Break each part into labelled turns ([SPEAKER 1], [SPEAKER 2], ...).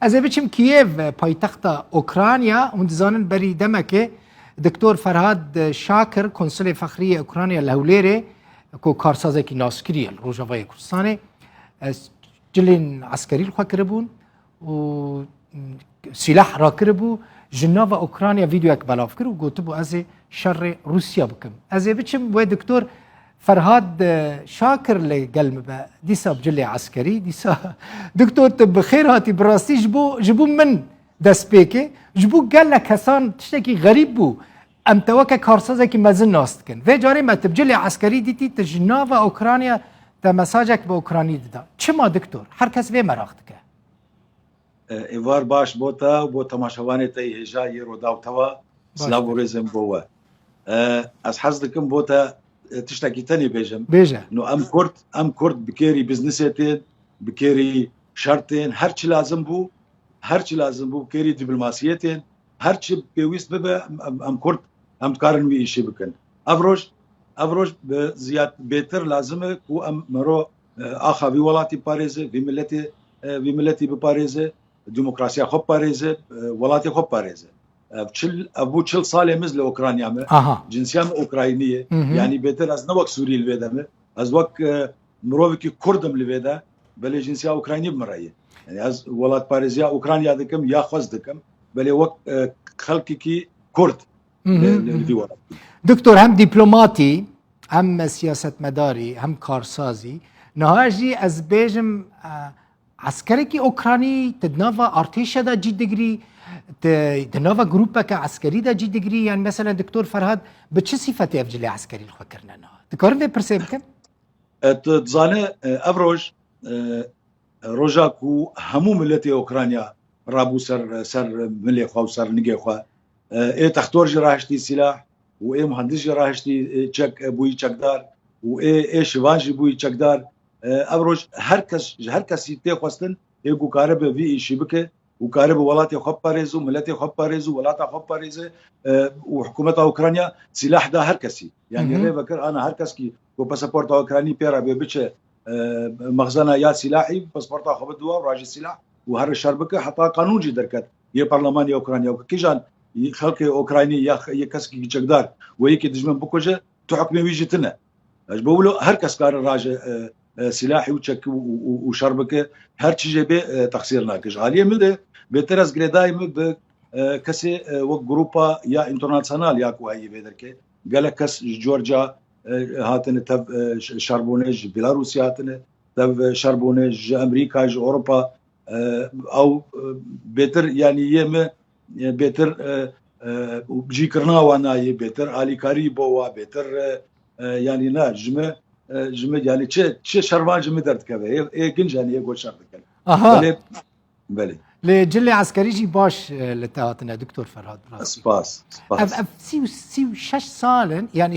[SPEAKER 1] از بچم کیف پایتخت اوکراینیا هند زانن بری دمکه دکتور فرهاد شاکر کنسول فخری اوکراینیا لهوليره کو کارسازه کی ناسکری روجاوای کردستان جلین عسکری خو کربون و سلاح را کربو جناوا اوکراینیا ویدیو یک بلاف کرد و گوتبو از شر روسیا بکم از بچم و دکتور فرهاد شاكر لقلب ديسا بجلي عسكري ديسا دكتور تب خير هاتي براستي جبو من دسبيكي جبو قال لك هسان تشتكي غريب بو ام توكا كارسازا كي مازن ناستكن في جاري ما تبجلي عسكري ديتي تجنافا اوكرانيا تا مساجك باوكراني دا چما دكتور هر کس في مراختك
[SPEAKER 2] ايوار باش بوتا بو تماشاواني تي هجاي روداو توا سلاو ريزم بوا از حزدكم بوتا تشتكي تاني بيجا انه ام كرد بكيري بزنسيتين بكيري شرطين هرشي لازم بو بكيري دبلوماسيتين هرشي بيويست ببا ام كرد ام تقارن وي شي بكن افروج بزياد بيتر لازم كو ام مرو اخا في ولاتي باريزه في ملتي بباريزه ديمقراطيا خو باريزه ولاتي خو باريزه ابو تشل صالح مثل اوكرانيا جنسيام اوكراينيه يعني بيتر از نوك سوري البيدا از وك مروفكي كردم البيدا بل جنسيا اوكرايني بمرايه يعني از ولات باريزيا اوكرانيا دكم يا خوز دكم بل وك خلقكي كرد
[SPEAKER 1] دكتور هم دبلوماتي هم سياسه مداري هم كارسازي نهاجي از بيجم عسكري كي اوكراني تدنافا ارتيشا دا جي دغري تنوفا جروبك عسكري دا جي دغري يعني مثلا دكتور فرهاد بتش صفات افجلي عسكري الفكرنا انه تكرر في برسيبكن
[SPEAKER 2] تزانه افروج روجاكو همو ملتي اوكرانيا رابو سر ملي خو سر نيجي خو اي تختور جراحتي سلاح واي مهندس جراحتي تشك بوي تشكدار واي شواج بوي تشكدار افروج هركس يتي خوستن ايغو كارب في شبكه وكارب ولاتي خو باريزو ملتي خو باريزو ولاتا خو باريزه وحكومه اوكرانيا سلاح ده هركسي يعني انا بكر انا هركسكي وباسبورت اوكراني بيرا بيبش مخزنه يا سلاحي باسبورت خو بدوا وراجي سلاح وهر الشربكه حتى قانون جي دركت يا برلمان اوكرانيا وكيجان خلق اوكراني يا كسكي جقدار ويكي دجمن بكوجه تحكمي ويجتنا بقولوا هركس كار راجي سلاحي وشك وشربكه هر شيء به تقصيرنا كشغاليه من بترس جريدايم بكسي وجروبا يا انترناسيونال يا كوهي بدركه قال كس جورجيا هاتن تب شربونج بيلاروسيا هاتن تب شربونج امريكا اوروبا او بيتر يعني يم بيتر بجي كرنا وانا بيتر الي كاريبو بيتر يعني ناجمه جمع يعني چه شرمان جمع درد كذا ايه كنجاني يقول شرط كذا بله
[SPEAKER 1] لجلي عسكري جي باش لتاتنا دكتور فرهاد
[SPEAKER 2] سباس
[SPEAKER 1] سيو شش سالن يعني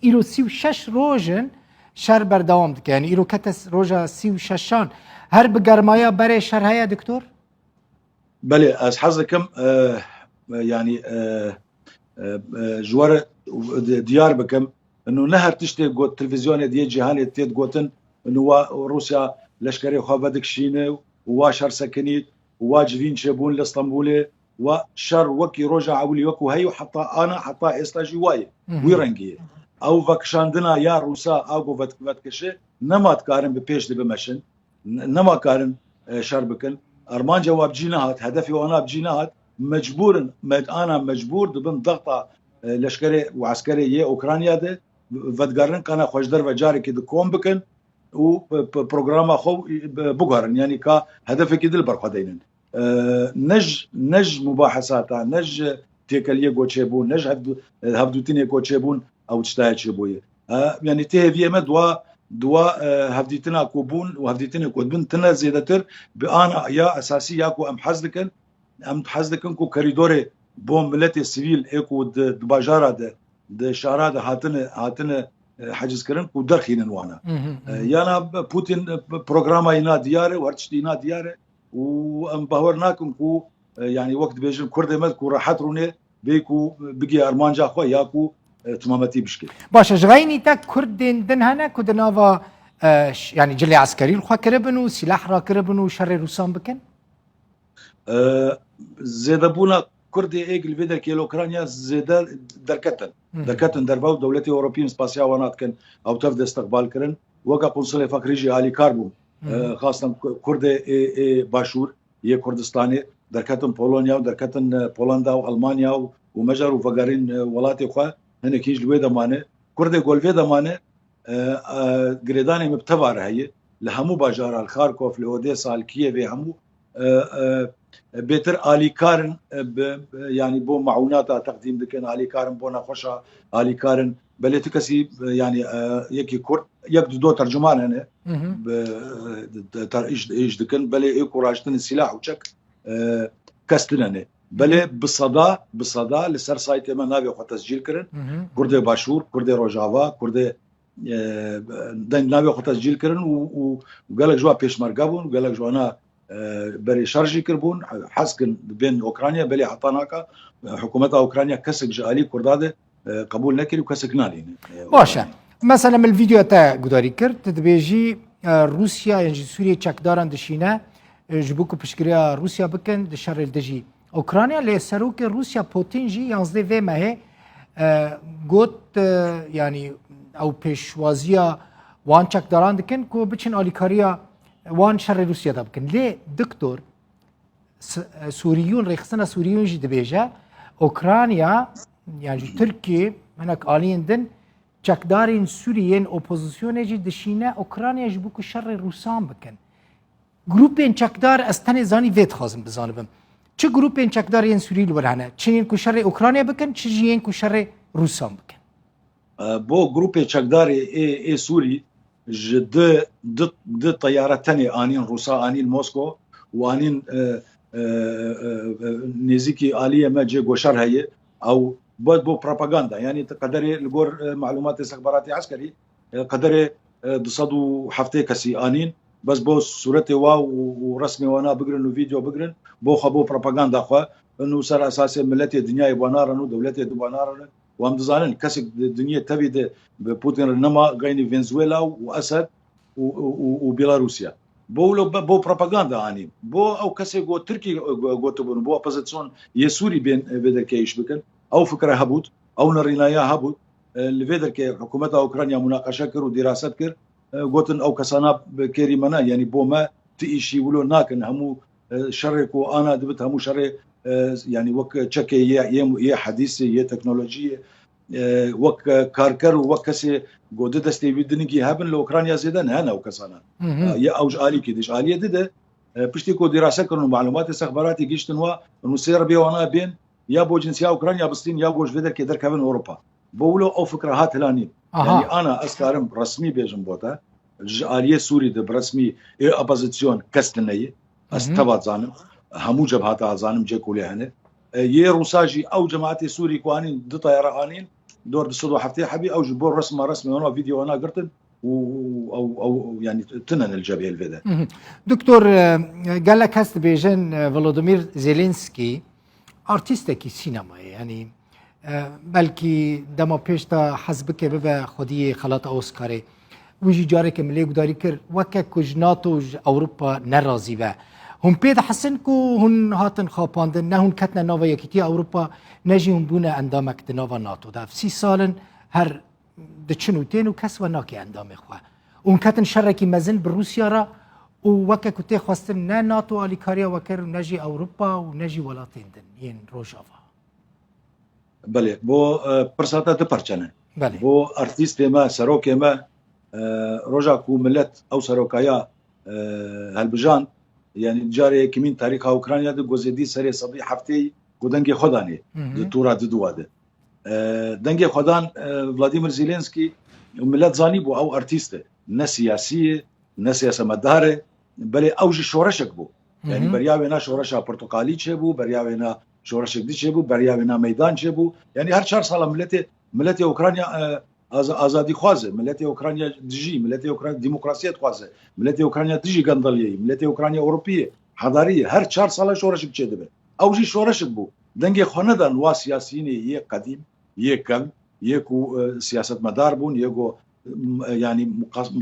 [SPEAKER 1] إلو سيو شش روجن شر بردوام دك يعني إلو كتس روجا سيو ششان هر بقرمايا بري شر هيا دكتور
[SPEAKER 2] بله از حظكم يعني جوار ديار بكم انه نهر تشتي قوت تلفزيون دي جهان تيت قوتن انه روسيا لشكري خو بدك شينه وشر سكنيت واجفين شبون لاسطنبول وشر وكي رجع اولي وكو هي حتى انا حتى استاجي واي ويرنجي او فكشاندنا يا روسا او فتكشه نما تقارن ببيش دي بمشن نما قارن شربكن ارمان جواب جينات هدفي وانا بجينات مجبور انا مجبور ضمن ضغط لشكري وعسكري يا اوكرانيا ده فتقارن كان خوشدر وجاري كده كوم بكن وبروجرام خو بقارن يعني كهدف كده البرخدين نج مباحثاتها نج تيكليه جوتشيبون نج هفدوتيني جوتشيبون او تشتايتشيبويه يعني تهفي ما دوا هفديتنا كوبون وهفديتنا كوبون تنا زيادتر بانا يا اساسي ياكو ام حزدكن كو كوريدوري بوم ملتي السيفيل ايكو دباجارا د شارع هاتن حجز كرن كو درخين وانا يانا بوتين بروجراما ينا دياره ورتشتينا دياره وام باورناكم كو يعني وقت بيجن كرد مد كو راحت رونه بيكو بقي ارمانجا خو ياكو تمامتي بشكل
[SPEAKER 1] باش شغيني تا كردين دنهنا كدنافا يعني جلي عسكري الخوا كربنو سلاح را كربنو شر روسان بكن
[SPEAKER 2] زێدەبوونا کوردی ئێک لێ دەرکێ لە ئۆکرانیا زێدە دەکەتن دەربا و دەوڵەتی ئەوروپی سپاسیا واناتکەن ئەو تەف دەستەقبال وەکە قونسڵی فەقریژی ئالیکار بووم خاستن کوردێ باشوور یە کوردستانی دەرکەتن پۆلۆنیا و دەرکەتن پۆڵندا و ئەلمانیا و مەژار و ڤەگارین وڵاتی خوا هەنێکیش لێ دەمانێ کوردێ گۆلڤێ دەمانێ گرێدانی مبتەبار هەیە لە هەموو باژاران خارکۆف لە ئۆدێسا کیێڤێ هەموو بێتر ئالیکارن ینی بۆ معوناتا تەقدیم دکەن ئالیکارن بۆ نەخۆشە ئالیکارن بەلێ تو کەسی ینی یەکی کورد یەک دو تەرجمان هەنێ ئیش دکن بەلێ ئێ کوڕاشتن سیلاح و چەک کەستنەنێ بەلێ بسەدا لەسەر سایتێمە ناوێ خۆ تەسجیلکردن کوردێ باشوور کوردێ ڕۆژاوا کوردێ دەنگ ناوێ خۆ تەسجیلکردن و گەلک جوان پێشمەرگە بوون گەلک جوانە بەرێ شەرژی کردبوون حەزکن بێن ئۆکرانیا بەلێ حتاناکە حکوومەتە ئۆکرانیا کەسێک ژە ئالی کوردادێ قبول نەکرد و کەسێک نالێنێ
[SPEAKER 1] باشە مثلا من الفيديو تا گوداری کرد دەبێژی رووسیا یانجی سووریە چەکداران دشینە ji bo ku piştgiriya Rusya bikin di şerê dijî Ukrayna lê serokê Rusya Putin jî yazdê vê mehê got yanî ew pêşwaziya wan çekdaran dikin ku biçin alîkariya wan şerê Rusyada bikin lê diktor Sûriyûn rêxistina Sûriyûn jî dibêje Ukrayna yan jî Tirkiye hinek aliyên din çekdarên Sûriyên opozisyonê jî dişîne Ukrayna ji bo ku şerê Rûsan bikin گروپên çekdar ez tenê zanî vê dixwazim bizanibim çi grûpên çekdar yên Sûrî li wir hene çi yên ku şerê Ukrayna bikin çi jî yên ku şerê Rûsan bikin
[SPEAKER 2] بۆ گروپê çekdarê ê Sûrî ji di teyare tenê anîn Rûsa anîn Mosko û anîn nêzîkî aliyê me cê goşar heye ew bo propaganda yanî qederê li gor malumatê istihbaratî eskerî qederê 270 kesî anîn بس بۆ سوورەتێ وا و ڕسمی وانا بگرن و ڤیددیۆ بگرن بۆ خە بۆ پرۆپاگاندا خوا و سەر ئەساسێ ملەتێ دنیای بۆناڕن و دەولەتێ دوباناڕن وام دەزانن کەسێک دنیای تەوی بە پوتین نەما گەینی ڤێنزوێلا و ئەسەد و بیلاروسیا بۆ پرۆپاگاندا ئانیم بۆ ئەو کەسێک گۆ ترکی گۆتبوون بۆ ئۆپۆزیسیۆن یە سووری بێن بێ دەرکەیش بکەن ئەو فکرە هەبوت ئەو نەڕینایە هەبوت لەوێ دەرکێ حکوومەتە ئوکرانیا مناقەشە کرد و دیراست کرد گوتن ئەو کەسانە کێری مەنا ینی بۆ مە تئیشی ولۆ ناکەن هەموو شەڕێک و ئانا دەبێت هەموو شەڕێ ینی وەک چەکێ یە حەدیثی یە تەکنۆلۆژیە وەک کارکەر و وەک کەسێ گۆدە دەستێوی دنگی هەبن لە ئۆکرانیا زێدەن هەن ئەو کەسانە یە ئەوژ ئالیکی دیش ئالیە ددە پشتی کۆ دیراسەکردن و معلوماتی سەخباراتی گەیشتن وە نووسێر بێوانە بێن یا بۆ جنسیا ئوکرانیا بستین یا گۆش دەرکێ دەرکەون ئەوروپا بۆ ولۆ ئەو فکرە هات هەلانی ینی ئانا ئەسکارم ڕسمی بێژم بۆتە عالیە سووری دە بڕسمی ئۆپۆزیسیۆن کەستنەیە ئەس تەباتزانم هەموو جەبهاتە ئازانم جێک و لێ هەنێ یێ ڕووساژی ئەو جەماعەتی سووری کوانین دو تایارەخانین دۆر 270 حەبی ئەوژ بۆ ڕسمەوە ڤیددیۆ ناگرتن و ینی تنە الجەبهێ الڤێدە
[SPEAKER 1] دکتۆر gelek kes dibêjin Volodymyr Zelensky artîstekî sînemayê yanî belkî dema pêş ta hez bike bibe xwediyê xelata Oscarê wî jî carekê milê gudarî kir weke ku ji NATO ji Ewropa nerazî ve hûn pê dihesin ku hûn hatin xapandin ne hûn ketine nava Yekîtiya Ewropa ne jî hûn bûne endamek di nava NATO de 3 salin her diçin û tên û kes we nake endamê xwe hûn ketin şerekî mezin bi Rûsya re û weke ku tê xwestin ne NATO alîkariya we kir ne jî Ewropa û ne jî welatên din yên Rojava
[SPEAKER 2] بەێ بۆ پرساتە دپەرچەنە بۆ ئەرتیستێ مە سەرۆکێ مە ڕۆژا و ملەت ئەو سەرۆکایە هەلبژان یعنی جارەیەکیمین تاریخا ئوکرانیا د گۆزێدی سەرێ سەدی هەفتەی و دەنگی خۆدانێ توورا ددووادە دەنگی خۆدان ڤلادیمیر زیلێنسکی ملەت زانی بوو ئەو ئەرتیستە نە سیاسیە نە سیاسەمەدارێ بەلێ ئەوژی شۆڕەشێک بوو ینی بەریاوێنا شۆڕەشا پرتوقالی چێ بوو بەریاوێنا شۆڕەشێک دی چێ بوو بەریاوێنا مەدان چێ بوو ینی هەر 4 ساڵە ملەتی ئوکرانیا ئازادی خوازه ملەتی ئوکرانیا دژی ملەتی ئوکرانیا دیموکراسیەت خوازه ملەتی ئوکرانیا دژی گەندەڵیەی ملەتی ئوکرانیا ئەوروپیە حەداریە هەر 4 ساڵە شۆڕەشێک چێ دەبێت ئەوژی شۆڕەشێک بوو دەنگی خۆ نەدان وا سیاسینێ یەک قەدیم یەک کەم یەک و سیاستمەدار بوون یەکۆ يعني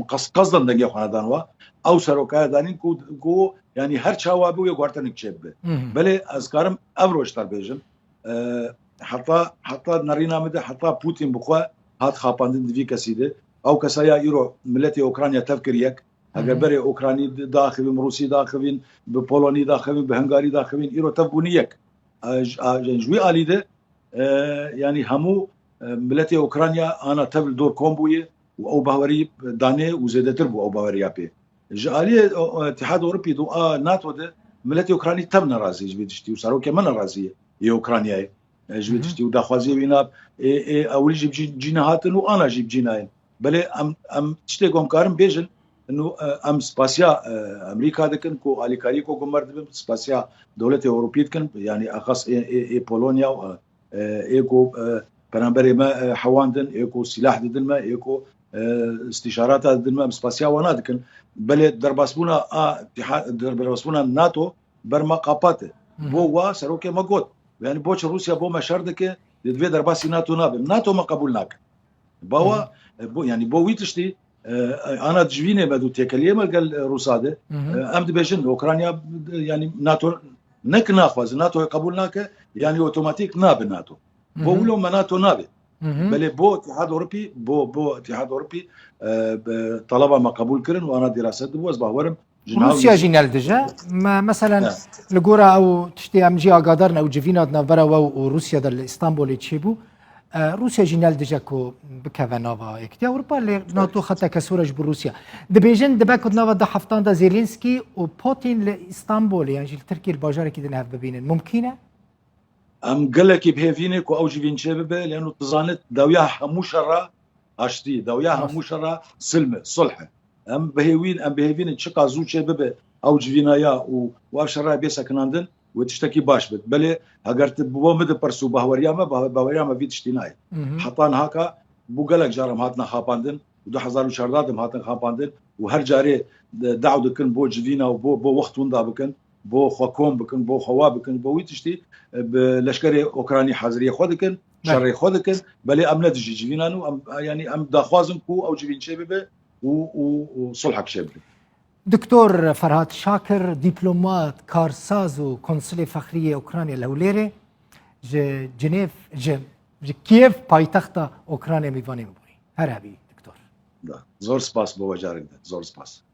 [SPEAKER 2] قصدا دنگی خاندان و او سروکای دانین کو يعني هر چاوا بو یگورتن کچب بله از کارم افروشتر بیجن حتی نرینا مده حتی پوتین بخوا هات خاپاندن دوی کسیده او کسایا ایرو ملت اوکراینیا تفکر یک اگر بره اوکراینی داخلین روسی داخلین به پولونی داخلین به هنگاری داخلین ایرو تفبونی یک جوی آلیده يعني همو ملت اوكرانيا انا تبل دور كومبويه او باوري دانه وزيدتر بو او باوري ابي جاليه اتحاد اوروبي دو ناتو ده ملت اوكراني تم ناراضي جبتشتي وصاروا كمان ناراضيه هي اوكرانيا جبتشتي وداخوازي بينا اول جيب جيناهاتن وانا جيب جيناين بل ام تشتي قوم كارم بيجن انه ام سباسيا امريكا دكن كو اليكاريكو قمرد سباسيا دوله اوروبيه كن يعني اخص بولونيا ايكو برنامبري ما حواندن ايكو سلاح ددن ما ايكو استشارات ددن ما سباسيا ونادكن بل درباسبونا اتحاد درباسبونا ناتو برما قاپاته بو وا سروكي ماغوت يعني بوش روسيا بو ما شردك دوی درباسي ناتو ناتو ما قبولناك بوا بو يعني بو ويتشتي انا تجوينه بدو تكليه قال روساده ام دبيجن اوكرانيا يعني ناتو نك ناخذ ناتو قبولناك يعني اوتوماتيك ناب ناتو بولو مناتو نابي بل بو اتحاد اوروبي بو اتحاد اوروبي طلبه ما قبول كرن وانا دراسات بوز باورم
[SPEAKER 1] روسيا جينال دجا ما مثلا لغورا او تشتي ام جي اقادرنا او جيفينا نافرا او روسيا دل اسطنبول تشيبو روسيا جينال دجا كو بكافا نوفا اكتي اوروبا اللي ناتو خطا كسورج بروسيا دبيجن دباكو نوفا دا حفتان دا زيلينسكي وبوتين لاسطنبول يعني تركي الباجار كي دنها ببين ممكنه
[SPEAKER 2] ام قال لك بهيفيني كو اوجي فين شباب لانه تظانت داوياها مشرة اشتي داوياها مشرة سلمة صلح ام بهيفين تشقا زوج شباب اوجي فينايا واشرا بيسكناندن وتشتكي باش بل هاجرت بو مد برسو باورياما في تشتيناي حطان هكا بو قال لك جارم هاتنا خاباندن ودو حزار شردادم هاتن خاباندن وهر جاري دعو دكن بو جدينا وبو وقت وندا بكن بو خواكم بكن بو خوا بكن بو ويتشتي لشكري اوكراني حاضريه خودكن شري خودكن بل ام ندجي جينانو يعني ام داخوازن كو او جيبين شباب وصلحك شباب
[SPEAKER 1] دكتور فرهاد شاكر دبلومات كارساز وكونسولي فخرية أوكرانيا لوليري جنيف كييف پایتخت أوكرانيا ميواني مبوري هر هبي دكتور
[SPEAKER 2] زور سپاس بو وجارك زور سپاس